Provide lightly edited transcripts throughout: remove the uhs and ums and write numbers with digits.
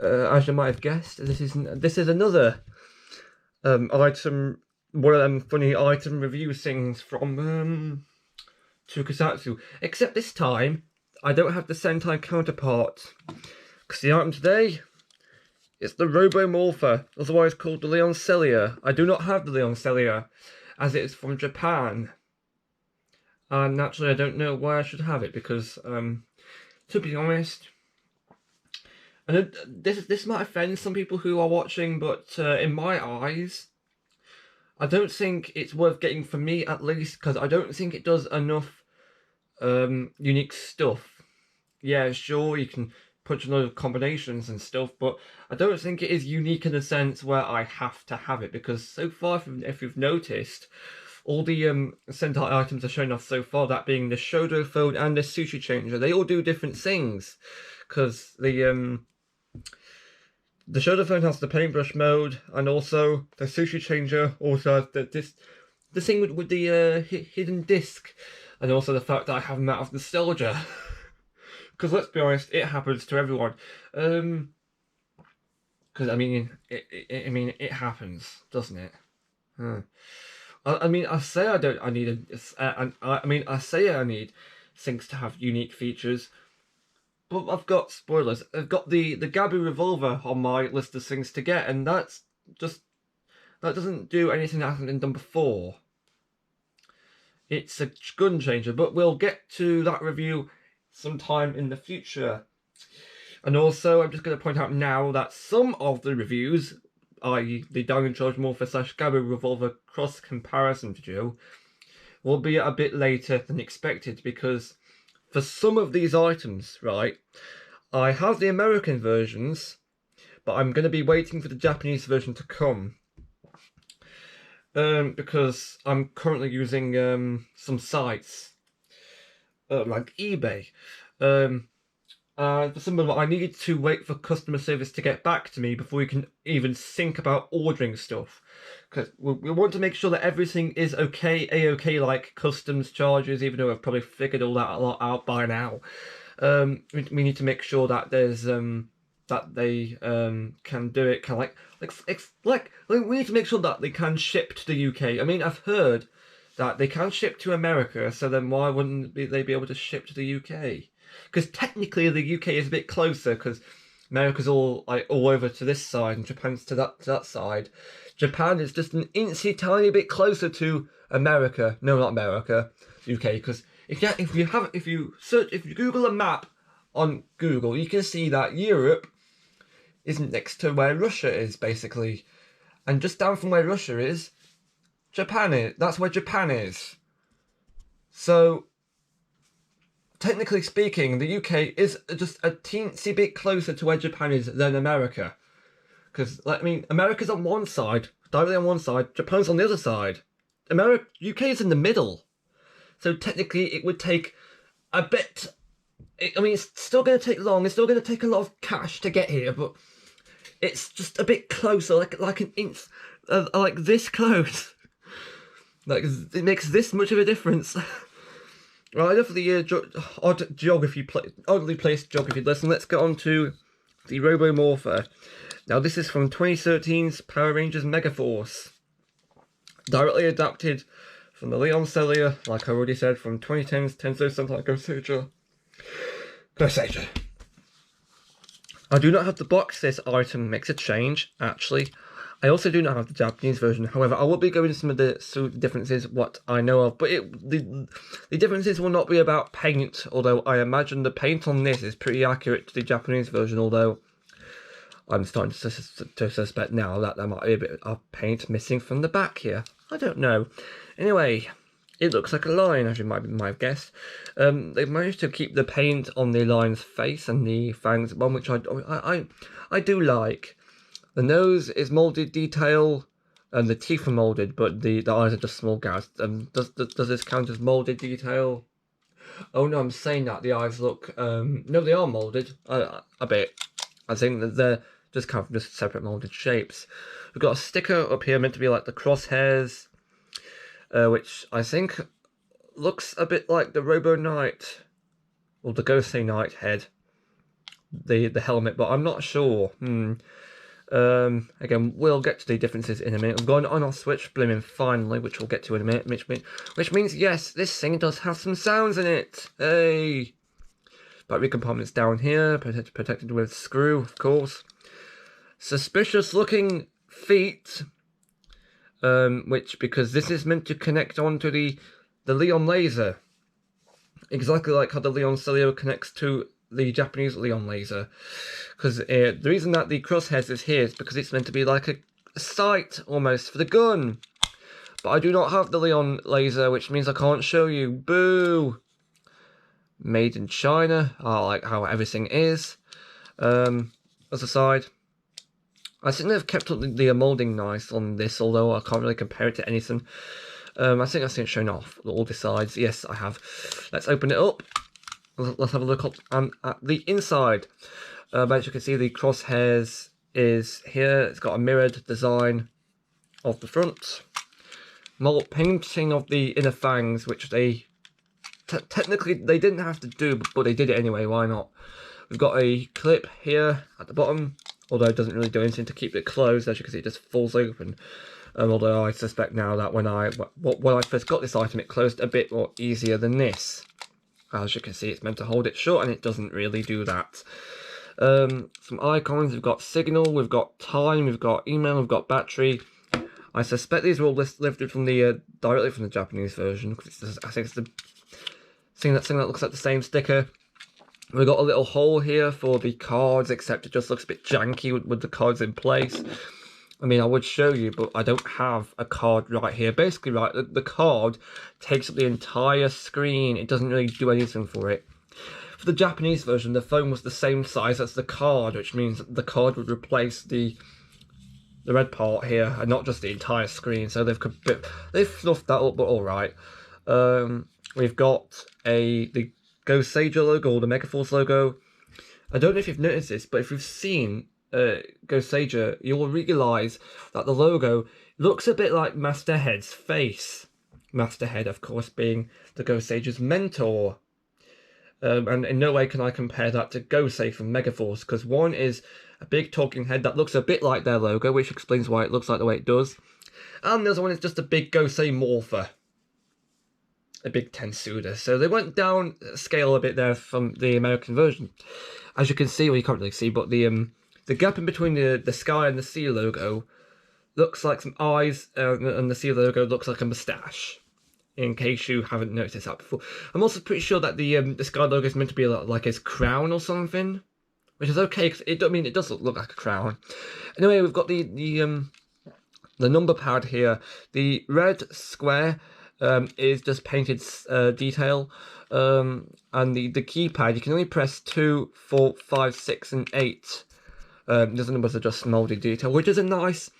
as you might have guessed, this is another item, one of them funny item review things from Tokusatsu. Except this time, I don't have the Sentai counterpart, because the item today is the Robo Morpher, otherwise called the Leon Celia. I do not have the Leon Celia, as it is from Japan. And naturally, I don't know why I should have it, because, to be honest, and this might offend some people who are watching, but in my eyes, I don't think it's worth getting for me, at least, because I don't think it does enough unique stuff. Yeah, sure, you can punch a load of combinations and stuff, but I don't think it is unique in the sense where I have to have it, because so far, if you've noticed, all the Sentai items are shown off so far, that being the Shodo phone and the Sushi Changer, they all do different things, because the Shodo phone has the paintbrush mode, and also the Sushi Changer also has the thing with the hidden disc, and also the fact that I have them out of nostalgia. Because let's be honest, it happens to everyone. Because I mean, it happens, doesn't it? I say I need things to have unique features, but I've got spoilers. I've got the Gabu Revolver on my list of things to get, and that doesn't do anything that hasn't been done before. It's a gun changer, but we'll get to that review sometime in the future. And also, I'm just going to point out now that some of the reviews, i.e. the Diamond Charge Morpher / Gabu Revolver cross comparison video, will be a bit later than expected, because for some of these items, right, I have the American versions, but I'm going to be waiting for the Japanese version to come. Because I'm currently using some sites like eBay. For some of them, I needed to wait for customer service to get back to me before we can even think about ordering stuff. Because we want to make sure that everything is okay, A-OK, like customs charges, even though I've probably figured all that a lot out by now. We need to make sure that there's that they can do it kind of like we need to make sure that they can ship to the UK. I mean, I've heard that they can ship to America, so then why wouldn't they be able to ship to the UK? Because technically the UK is a bit closer, because America's all over to this side and Japan's to that side. Japan is just an incy tiny bit closer to America. No, not America, UK. Because if you Google a map on Google, you can see that Europe isn't next to where Russia is, basically, and just down from where Russia is, Japan is. That's where Japan is. So, technically speaking, the UK is just a teensy bit closer to where Japan is than America. Because, America's on one side, directly on one side, Japan's on the other side. UK is in the middle. So technically it would take a bit... it's still going to take long, it's still going to take a lot of cash to get here, but it's just a bit closer, like an inch, like this close. Like, it makes this much of a difference. Right, enough of the oddly placed geography lesson. Let's get on to the Robo Morpher. Now, this is from 2013's Power Rangers Megaforce. Directly adapted from the Leon Celia, like I already said, from 2010's Tenso Sentai Goseiger. I do not have the box. This item makes a change, actually. I also do not have the Japanese version. However, I will be going into some of the differences, what I know of. But the differences will not be about paint, although I imagine the paint on this is pretty accurate to the Japanese version, although I'm starting to suspect now that there might be a bit of paint missing from the back here. I don't know. Anyway, it looks like a lion, as you might have guessed. They've managed to keep the paint on the lion's face and the fangs, one which I do like. The nose is moulded detail, and the teeth are moulded, but the eyes are just small gouts. Does this count as moulded detail? Oh no, I'm saying that the eyes look. No, they are moulded a bit. I think that they're just kind of just separate moulded shapes. We've got a sticker up here meant to be like the crosshairs, which I think looks a bit like the Robo Knight or the Gosei Knight head. the helmet, but I'm not sure. Again, we'll get to the differences in a minute. We've got an on-off switch, blooming finally, which we'll get to in a minute, which means, yes, this thing does have some sounds in it. Hey! Battery compartment's down here, protected with screw, of course. Suspicious looking feet, which, because this is meant to connect onto the Leon laser. Exactly like how the Leon Celio connects to the Japanese Leon laser. Because the reason that the crosshairs is here is because it's meant to be like a sight, almost, for the gun. But I do not have the Leon laser, which means I can't show you. Boo! Made in China. I like how everything is. As a side, I think they've kept up the moulding nice on this, although I can't really compare it to anything. I think I've seen it shown off all the sides. Yes, I have. Let's open it up. Let's have a look at the inside. As you can see, the crosshairs is here. It's got a mirrored design of the front. Mold painting of the inner fangs, which they technically they didn't have to do, but they did it anyway. Why not? We've got a clip here at the bottom, although it doesn't really do anything to keep it closed. As you can see, it just falls open. Although I suspect now that when I first got this item, it closed a bit more easier than this. As you can see, it's meant to hold it shut, and it doesn't really do that. Some icons, we've got signal, we've got time, we've got email, we've got battery. I suspect these are all lifted from the directly from the Japanese version, because I think it's the thing that looks like the same sticker. We've got a little hole here for the cards, except it just looks a bit janky with the cards in place. I mean, I would show you, but I don't have a card right here. Basically, right, the card takes up the entire screen. It doesn't really do anything for it. For the Japanese version, the phone was the same size as the card, which means that the card would replace the red part here, and not just the entire screen. So they've fluffed that up, but all right. We've got the Go Sager logo, or the Megaforce logo. I don't know if you've noticed this, but if you've seen Go Sager, you'll realise that the logo looks a bit like Master Head's face. Master Head, of course, being the Go Sager's mentor. And in no way can I compare that to Gosei from Megaforce, because one is a big talking head that looks a bit like their logo, which explains why it looks like the way it does. And the other one is just a big Gosei Morpher. A big Tensuda. So they went down scale a bit there from the American version. As you can see, well, you can't really see, but the gap in between the sky and the sea logo looks like some eyes, and the sea logo looks like a moustache. In case you haven't noticed that before. I'm also pretty sure that the sky logo is meant to be like his crown or something, which is okay, because it does look like a crown. Anyway, we've got the number pad here. The red square is just painted detail, and the keypad, you can only press 2, 4, 5, 6, and 8. Those numbers are just molded detail, which is a nice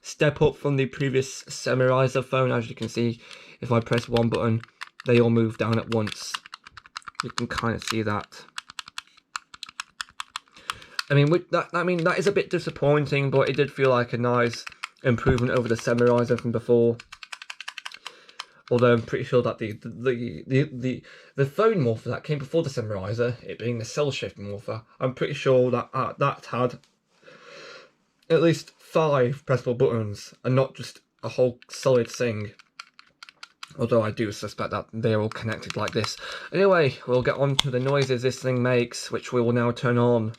step up from the previous Samurai's phone. As you can see, if I press one button, they all move down at once. You can kind of see that. I mean, that is a bit disappointing, but it did feel like a nice improvement over the Samurai's from before. Although I'm pretty sure that the phone Morpher that came before the Samurai's, it being the cell shift Morpher, I'm pretty sure that that had at least 5 pressable buttons and not just a whole solid thing. Although I do suspect that they're all connected like this. Anyway, we'll get on to the noises this thing makes, which we will now turn on.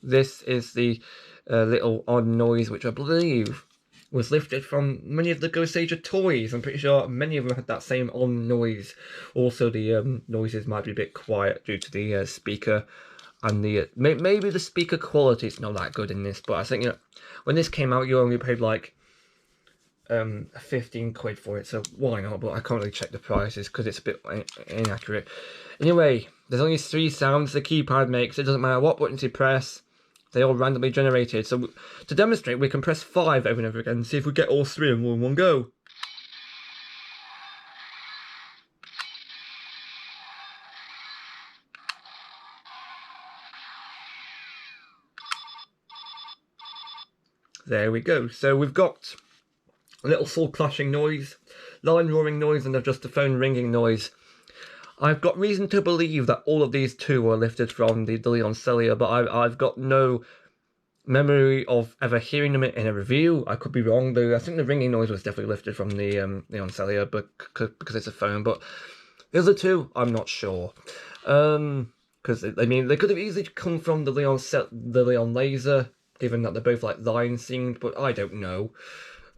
This is the little odd noise, which I believe was lifted from many of the Go Sager toys. I'm pretty sure many of them had that same on noise. Also, the noises might be a bit quiet due to the speaker. And the maybe the speaker quality is not that good in this. But I think, when this came out, you only paid like 15 quid for it, so why not? But I can't really check the prices because it's a bit inaccurate. Anyway, there's only 3 sounds the keypad makes. It doesn't matter what buttons you press, they all randomly generated. So to demonstrate, we can press 5 over and over again and see if we get all 3 of them in one go. There we go. So we've got a little sword clashing noise, line roaring noise, and just a phone ringing noise. I've got reason to believe that all of these two were lifted from the Leon Celia, but I've got no memory of ever hearing them in a review. I could be wrong, though. I think the ringing noise was definitely lifted from the Leon Celia, but because it's a phone. But the other two, I'm not sure. Because I mean, they could have easily come from the Leon Laser, given that they're both like line synced, but I don't know.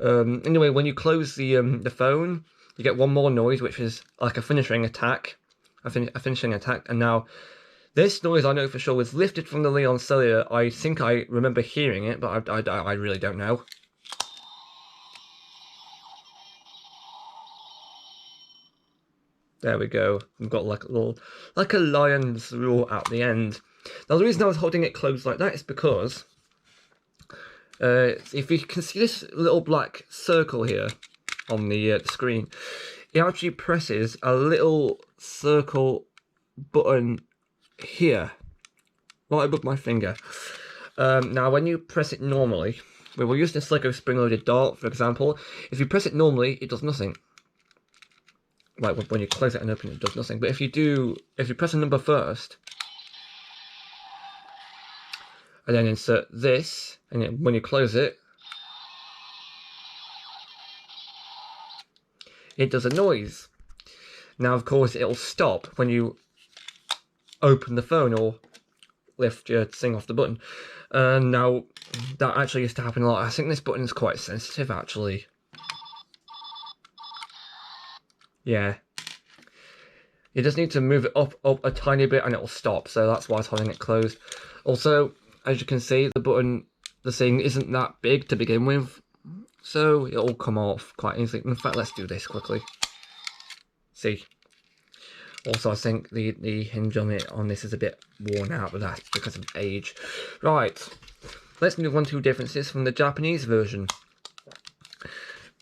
Anyway, when you close the phone, you get one more noise, which is like a finishing attack, and now this noise I know for sure was lifted from the Leon Celia. I think I remember hearing it, but I really don't know. There we go. We've got like a lion's roar at the end. Now the reason I was holding it closed like that is because if you can see this little black circle here on the screen, it actually presses a little circle button here, right above my finger. Now when you press it normally, we'll use this Lego spring-loaded dart for example. If you press it normally, it does nothing. Like when you close it and open it, it does nothing. But if you press a number first, and then insert this, and when you close it, it does a noise. Now, of course, it'll stop when you open the phone or lift your thing off the button. Now, that actually used to happen a lot. I think this button is quite sensitive, actually. Yeah. You just need to move it up a tiny bit and it'll stop, so that's why I was holding it closed. Also, as you can see, the thing isn't that big to begin with, so it'll come off quite easily. In fact, let's do this quickly. See? Also, I think the hinge on this is a bit worn out, but that's because of age. Right, let's move on to differences from the Japanese version.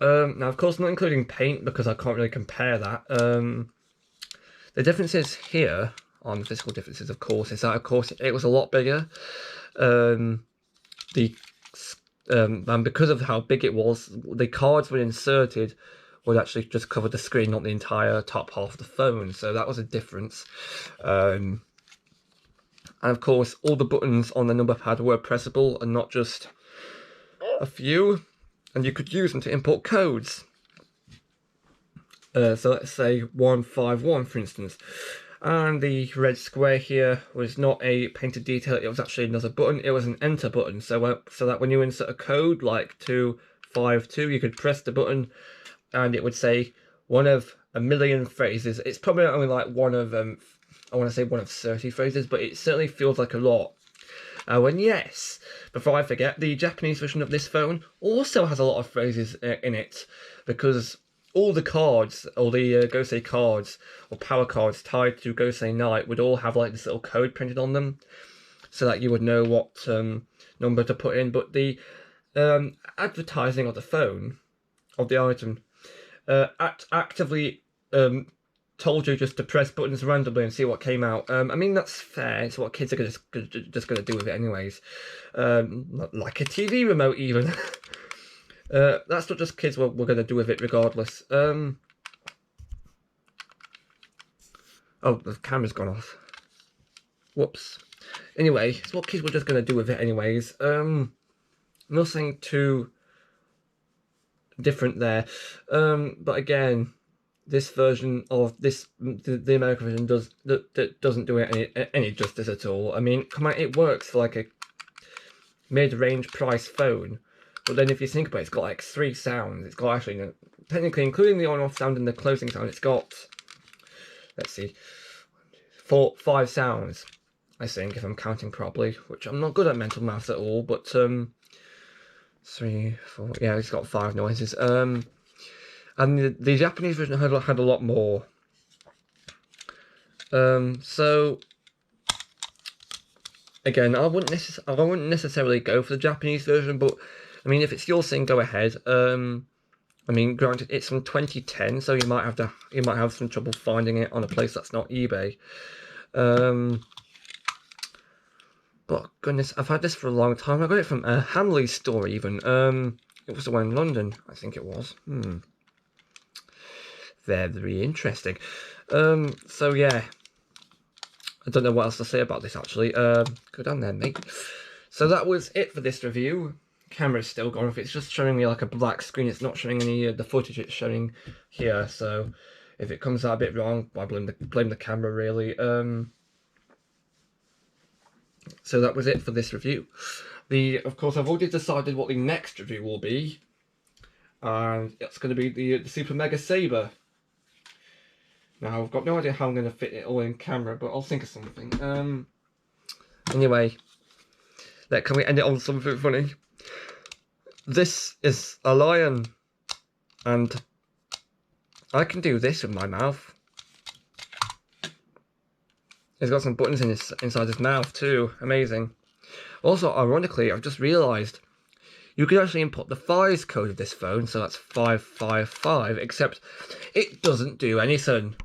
Now, of course, not including paint, because I can't really compare that. The differences here, on the physical differences, of course, is that, of course, it was a lot bigger. And because of how big it was, the cards when inserted would actually just cover the screen, not the entire top half of the phone. So that was a difference. And of course, all the buttons on the number pad were pressable and not just a few. And you could use them to import codes. So let's say 151, for instance. And the red square here was not a painted detail, it was actually another button. It was an enter button, so that when you insert a code like 252, you could press the button and it would say one of a million phrases. It's probably only like one of, I want to say one of 30 phrases, but it certainly feels like a lot. And yes, before I forget, the Japanese version of this phone also has a lot of phrases in it, because all the cards, or the Gosei cards, or power cards tied to Gosei Night would all have like this little code printed on them, so that you would know what number to put in. But the advertising of the phone, of the item, actively told you just to press buttons randomly and see what came out. I mean, that's fair. It's what kids are just going to do with it anyways. Like a TV remote even. That's what just kids were going to do with it regardless. Oh, the camera's gone off. Whoops. Anyway, it's what kids were just going to do with it anyways. Nothing too different there. But again, this version of the American version doesn't do it any justice at all. I mean, come on, it works for like a mid-range price phone. But then if you think about it, it's got like 3 sounds. It's got actually, technically, including the on-off sound and the closing sound, it's got, let's see, 5 sounds, I think, if I'm counting properly, which I'm not good at mental maths at all, but 3, 4, yeah, it's got 5 noises. And the Japanese version had a lot more. So again, I wouldn't necessarily go for the Japanese version, but I mean, if it's your thing, go ahead. I mean, granted, it's from 2010, so you might have some trouble finding it on a place that's not eBay. But goodness, I've had this for a long time. I got it from a Hamley's store even. It was the one in London, I think it was. Very interesting. So yeah, I don't know what else to say about this actually. Go down there, mate. So that was it for this review. Camera's still gone off. It's just showing me like a black screen. It's not showing any of the footage it's showing here. So if it comes out a bit wrong, I blame the camera really. So that was it for this review. Of course, I've already decided what the next review will be, and it's going to be the Super Mega Saber. Now I've got no idea how I'm going to fit it all in camera, but I'll think of something. Anyway, can we end it on something funny? This is a lion, and I can do this with my mouth. He's got some buttons inside his mouth too. Amazing. Also, ironically, I've just realised you can actually input the FIS code of this phone, so that's 555, except it doesn't do anything.